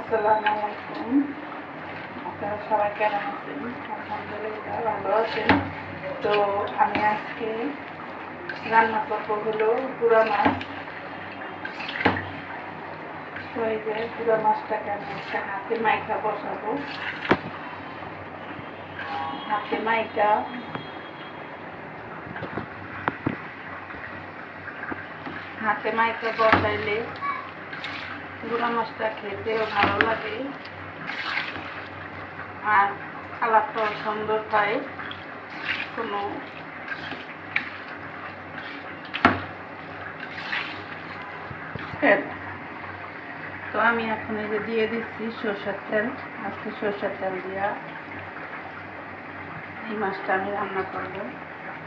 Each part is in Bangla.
আসসালামু আলাইকুম। আপনারা সবাই কেমন আছেন? আলহামদুলিল্লাহ ভালো আছেন। তো আমি আজকে রান্না করবো হলো গুঁড়া মাছ। তো এই যে গুঁড়া মাছটাকে আমি একটা হাতে মাইকা বসাবো। হাতে মাইকা বসাইলে গুঁড়া মাছটা খেতেও ভালো লাগে আর কালারটাও সুন্দর হয়। কোনো তো আমি এখন এই যে দিয়ে দিচ্ছি সরষের তেল। আজকে সরষের তেল দিয়া এই মাছটা আমি রান্না করবো।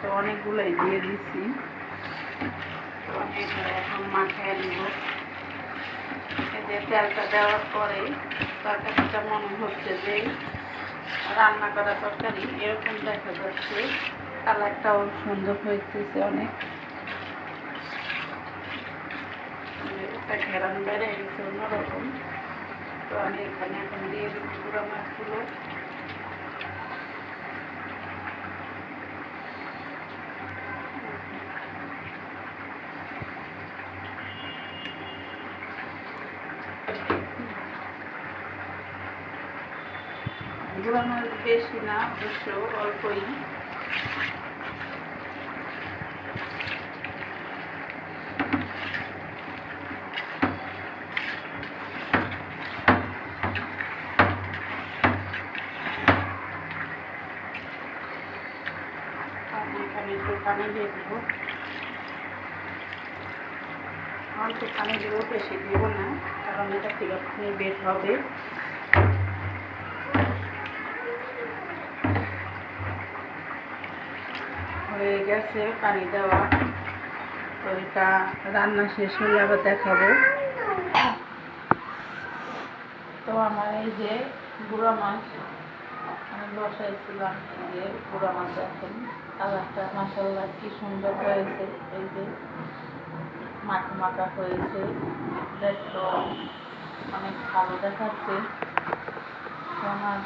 তো অনেকগুলোই দিয়ে দিচ্ছি। তো আমি এখন মাখিয়ে নিব। এই যে তেলটা দেওয়ার পরে তরকারিটা মনে হচ্ছে যে রান্না করা তরকারি এরকম দেখা যাচ্ছে। কালারটাও সুন্দর হইতেছে অনেক। একটা ঘেরান বেড়ে গেছে অন্যরকম। তো আমি এখানে এখন দিয়ে দেবো গুঁড়া মাছগুলো। গুঁড়া মাছ বেশি না, অবশ্য অল্পই। এখানে একটু পানি দিয়ে দেবো। অল্প পানি দেবো, বেশি দেবো না, কারণ এটা থেকে পানি বের হবে। হয়ে গেছে পানি দেওয়া। তো এটা রান্না শেষ হলে আবার দেখাবো। তো আমার এই যে গুঁড়া মাছ আমি বসাইছিলাম, এই যে গুঁড়া মাছ এখন কালারটা মাশাআল্লাহ কি সুন্দর হয়েছে। এই যে মাখা মাখা হয়েছে, দেখতে অনেক ভালো দেখাচ্ছে। আমার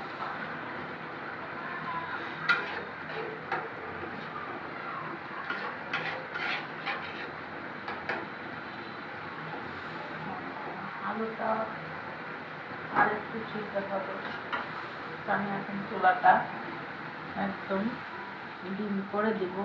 আলুটা আর একটু সিদ্ধ হবে। আমি এখন চুলাটা একদম ডিম করে দিব।